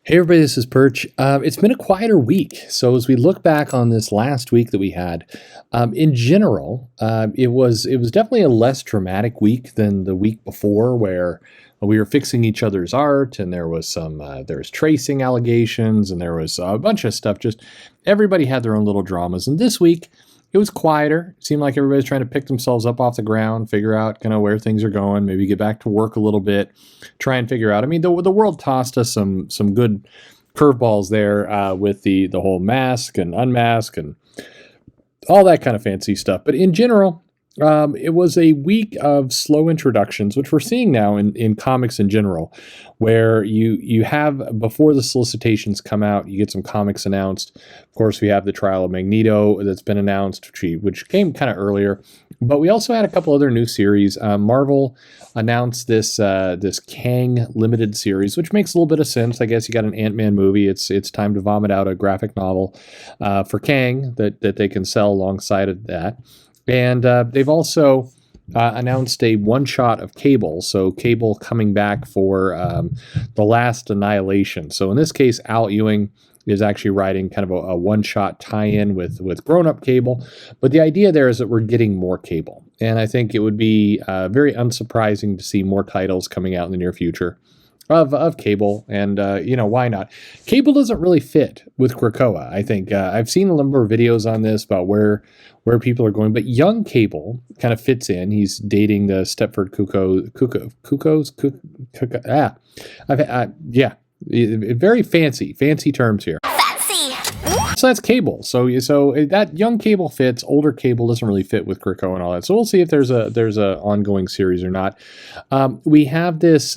Hey everybody, this is Perch. It's been a quieter week. So as we look back on this last week that we had, in general, it was definitely a less dramatic week than the week before, where we were fixing each other's art, and there was tracing allegations, and there was a bunch of stuff. Just everybody had their own little dramas. And this week, it was quieter. It seemed like everybody's trying to pick themselves up off the ground, figure out kind of where things are going, maybe get back to work a little bit, try and figure out. I mean, the world tossed us some good curveballs there with the whole mask and unmask and all that kind of fancy stuff. But in general, it was a week of slow introductions, which we're seeing now in comics in general, where you have, before the solicitations come out, you get some comics announced. Of course, we have the Trial of Magneto that's been announced, which came kind of earlier. But we also had a couple other new series. Marvel announced this Kang limited series, which makes a little bit of sense. I guess you got an Ant-Man movie. It's time to vomit out a graphic novel for Kang that they can sell alongside of that. And they've also announced a one-shot of Cable. So Cable coming back for The Last Annihilation. So in this case, Al Ewing is actually writing kind of a one-shot tie-in with grown-up Cable. But the idea there is that we're getting more Cable. And I think it would be very unsurprising to see more titles coming out in the near future of Cable, and why not? Cable doesn't really fit with Krakoa. I think I've seen a number of videos on this about where people are going, but young Cable kind of fits in. He's dating the Stepford very fancy terms here. So that's Cable. So that young Cable fits. Older Cable doesn't really fit with Krakoa and all that. So we'll see if there's a ongoing series or not. We have this.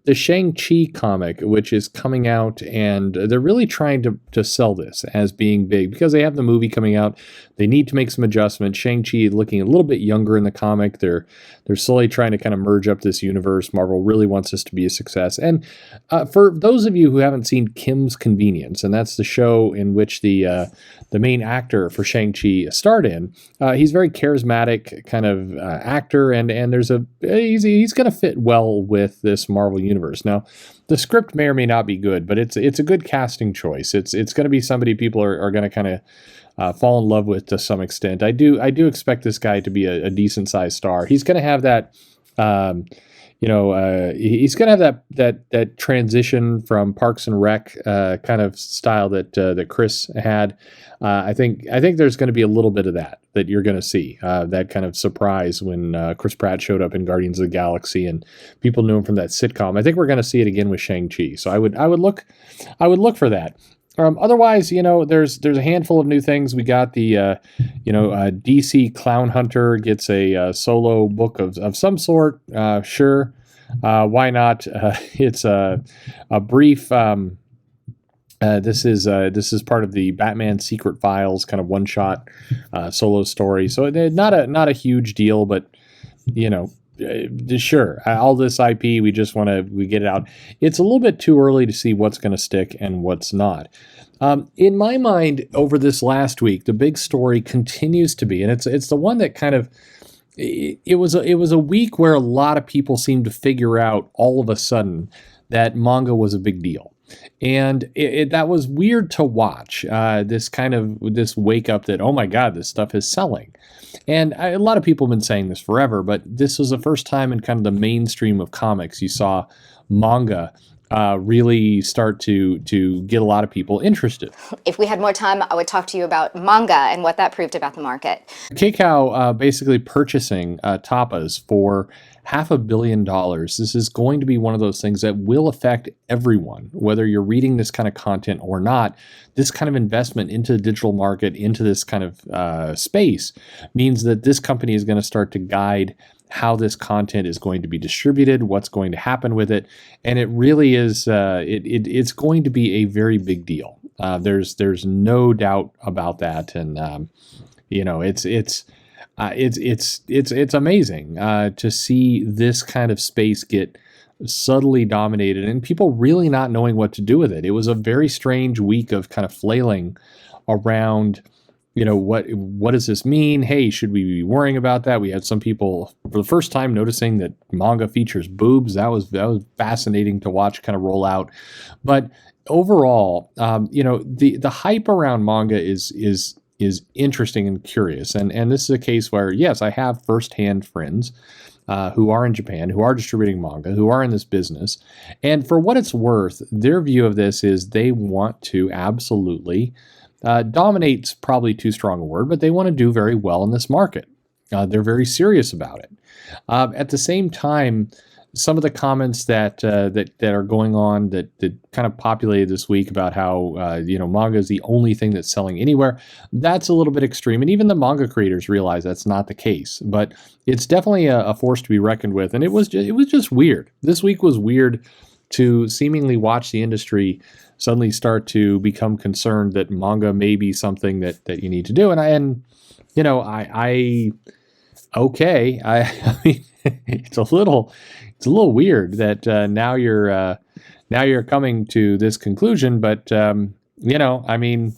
The Shang-Chi comic, which is coming out, and they're really trying to sell this as being big because they have the movie coming out. They need to make some adjustments. Shang-Chi looking a little bit younger in the comic. They're slowly trying to kind of merge up this universe. Marvel really wants this to be a success. And for those of you who haven't seen Kim's Convenience, and that's the show in which the main actor for Shang-Chi starred in, he's a very charismatic kind of actor, and he's going to fit well with this Marvel universe. Now, the script may or may not be good, but it's a good casting choice. It's going to be somebody people are going to kind of fall in love with to some extent. I do expect this guy to be a decent sized star. He's going to have that. He's going to have that transition from Parks and Rec kind of style that Chris had. I think there's going to be a little bit of that you're going to see, that kind of surprise when Chris Pratt showed up in Guardians of the Galaxy and people knew him from that sitcom. I think we're going to see it again with Shang-Chi. So I would look for that. Otherwise, there's a handful of new things. We got the, DC Clown Hunter gets a solo book of some sort. Sure. Why not? It's a brief, this is part of the Batman Secret Files kind of one shot, solo story. So not a huge deal, but sure, all this IP, we get it out. It's a little bit too early to see what's going to stick and what's not. In my mind, over this last week, the big story continues to be, and it's the one that kind of, it was a week where a lot of people seemed to figure out all of a sudden that manga was a big deal. And that was weird to watch, this wake up that, oh my God, this stuff is selling. And a lot of people have been saying this forever, but this was the first time in kind of the mainstream of comics you saw manga really start to get a lot of people interested. If we had more time, I would talk to you about manga and what that proved about the market. Kakao basically purchasing Tapas for $500 million. This is going to be one of those things that will affect everyone, whether you're reading this kind of content or not. This kind of investment into the digital market, into this kind of space, means that this company is going to start to guide how this content is going to be distributed, what's going to happen with it, and it really is. It's going to be a very big deal. There's no doubt about that, and it's amazing to see this kind of space get subtly dominated and people really not knowing what to do with it. It was a very strange week of kind of flailing around. What does this mean? Hey, should we be worrying about that? We had some people for the first time noticing that manga features boobs. That was fascinating to watch kind of roll out. But overall, the hype around manga is interesting and curious, and this is a case where yes, I have firsthand friends who are in Japan, who are distributing manga, who are in this business, and for what it's worth, their view of this is they want to absolutely dominate's probably too strong a word, but they want to do very well in this market. They're very serious about it. At the same time, some of the comments that are going on that kind of populated this week about how manga is the only thing that's selling anywhere, that's a little bit extreme, and even the manga creators realize that's not the case. But it's definitely a force to be reckoned with, and it was just weird. This week was weird to seemingly watch the industry suddenly start to become concerned that manga may be something that you need to do, I okay. I mean, it's a little weird that now you're coming to this conclusion, but I mean,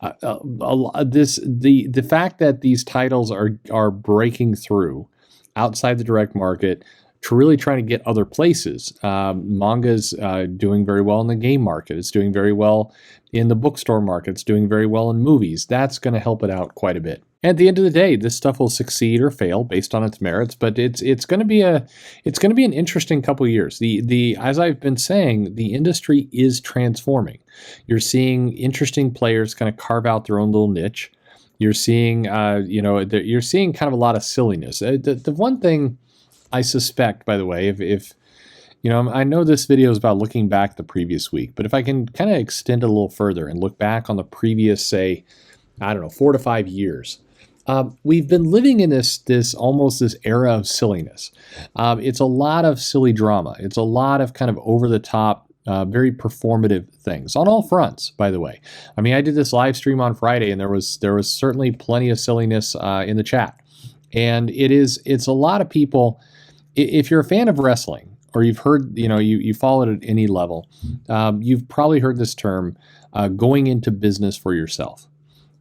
the fact that these titles are breaking through outside the direct market to really trying to get other places. Manga's doing very well in the game market. It's doing very well in the bookstore market. It's doing very well in movies. That's going to help it out quite a bit. And at the end of the day, this stuff will succeed or fail based on its merits, but it's going to be an interesting couple of years. The as I've been saying, the industry is transforming. You're seeing interesting players kind of carve out their own little niche. You're seeing you're seeing kind of a lot of silliness. The one thing I suspect, by the way, if I know this video is about looking back the previous week, but if I can kind of extend it a little further and look back on the previous, say, I don't know, 4 to 5 years, we've been living in this era of silliness. It's a lot of silly drama. It's a lot of kind of over the top, very performative things on all fronts. By the way, I mean I did this live stream on Friday, and there was certainly plenty of silliness in the chat, and it's a lot of people. If you're a fan of wrestling, or you've heard, you follow it at any level, you've probably heard this term, going into business for yourself.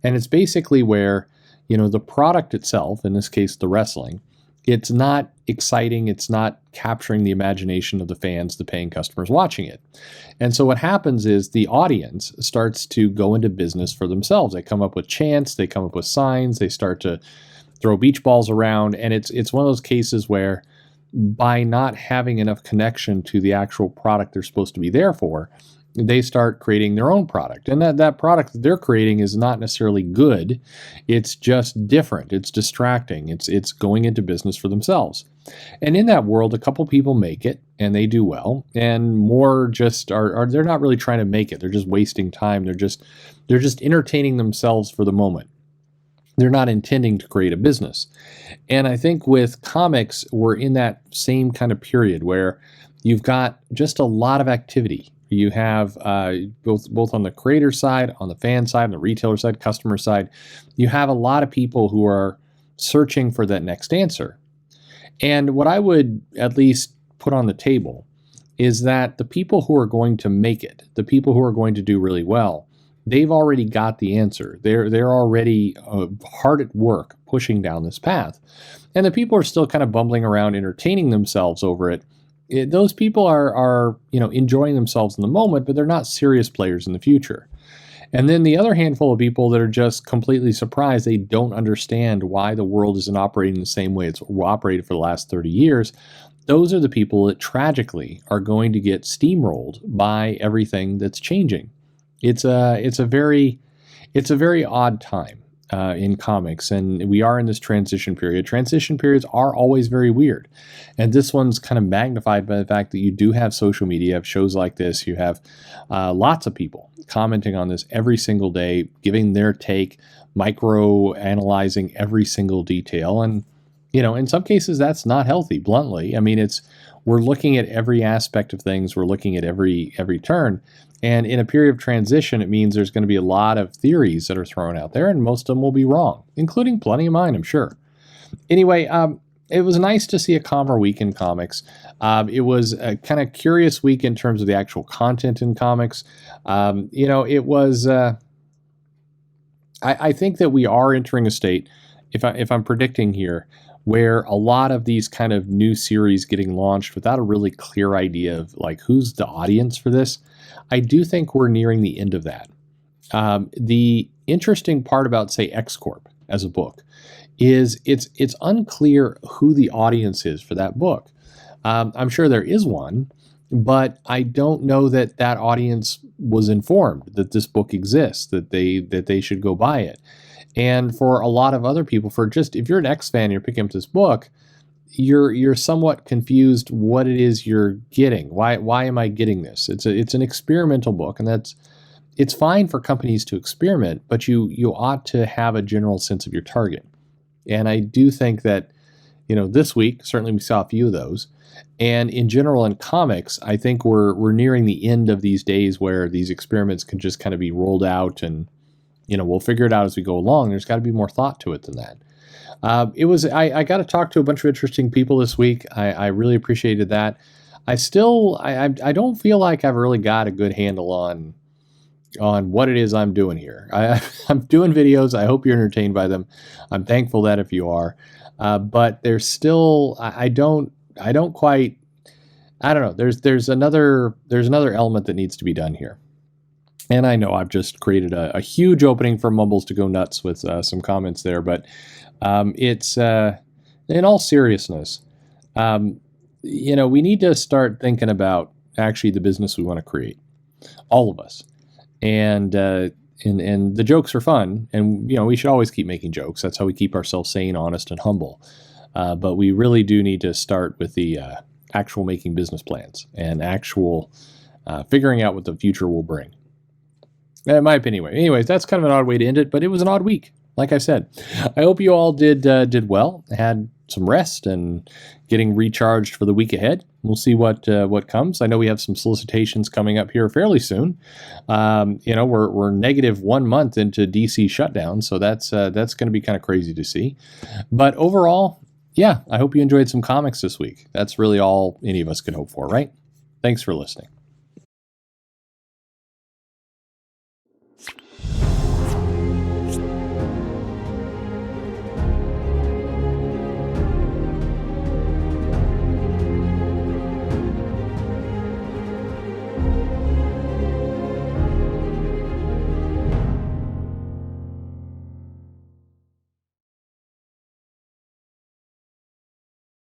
And it's basically where, the product itself, in this case, the wrestling, it's not exciting. It's not capturing the imagination of the fans, the paying customers watching it. And so what happens is the audience starts to go into business for themselves. They come up with chants, they come up with signs, they start to throw beach balls around. And it's one of those cases where, by not having enough connection to the actual product they're supposed to be there for, they start creating their own product. And that product that they're creating is not necessarily good. It's just different. It's distracting. It's going into business for themselves. And in that world, a couple people make it and they do well, and more just are they're not really trying to make it. They're just wasting time. They're just entertaining themselves for the moment. They're not intending to create a business. And I think with comics, we're in that same kind of period where you've got just a lot of activity. You have both on the creator side, on the fan side, on the retailer side, customer side, you have a lot of people who are searching for that next answer. And what I would at least put on the table is that the people who are going to make it, the people who are going to do really well, they've already got the answer. They're already hard at work pushing down this path. And the people are still kind of bumbling around entertaining themselves over it. Those people are enjoying themselves in the moment, but they're not serious players in the future. And then the other handful of people that are just completely surprised, they don't understand why the world isn't operating the same way it's operated for the last 30 years. Those are the people that tragically are going to get steamrolled by everything that's changing. It's a very odd time in comics, and we are in this transition period. Transition periods are always very weird, and this one's kind of magnified by the fact that you do have social media, you have shows like this, you have lots of people commenting on this every single day, giving their take, micro analyzing every single detail, and in some cases that's not healthy. Bluntly, I mean, we're looking at every aspect of things, we're looking at every turn. And in a period of transition, it means there's going to be a lot of theories that are thrown out there, and most of them will be wrong, including plenty of mine, I'm sure. Anyway, it was nice to see a calmer week in comics. It was a kind of curious week in terms of the actual content in comics. It was. I think that we are entering a state, if I'm predicting here, where a lot of these kind of new series getting launched without a really clear idea of like who's the audience for this. I do think we're nearing the end of that. The interesting part about, say, X Corp as a book is it's unclear who the audience is for that book. I'm sure there is one, but I don't know that that audience was informed that this book exists, that they should go buy it. And for a lot of other people, for just if you're an X fan, and you're picking up this book, you're somewhat confused what it is you're getting. Why am I getting this? It's an experimental book, and it's fine for companies to experiment, but you ought to have a general sense of your target. And I do think that, this week, certainly we saw a few of those. And in general, in comics, I think we're nearing the end of these days where these experiments can just kind of be rolled out and, we'll figure it out as we go along. There's got to be more thought to it than that. I got to talk to a bunch of interesting people this week. I really appreciated that. I don't feel like I've really got a good handle on what it is I'm doing here. I'm doing videos. I hope you're entertained by them. I'm thankful that if you are, but there's still, I don't quite, I don't know. There's another element that needs to be done here. And I know I've just created a huge opening for Mumbles to go nuts with some comments there, but it's in all seriousness, we need to start thinking about actually the business we want to create, all of us. And the jokes are fun, and we should always keep making jokes. That's how we keep ourselves sane, honest, and humble. But we really do need to start with the actual making business plans and actual figuring out what the future will bring. In my opinion, anyway. Anyways, that's kind of an odd way to end it, but it was an odd week. Like I said, I hope you all did well, had some rest, and getting recharged for the week ahead. We'll see what comes. I know we have some solicitations coming up here fairly soon. We're negative 1 month into DC shutdown, so that's going to be kind of crazy to see. But overall, yeah, I hope you enjoyed some comics this week. That's really all any of us could hope for, right? Thanks for listening.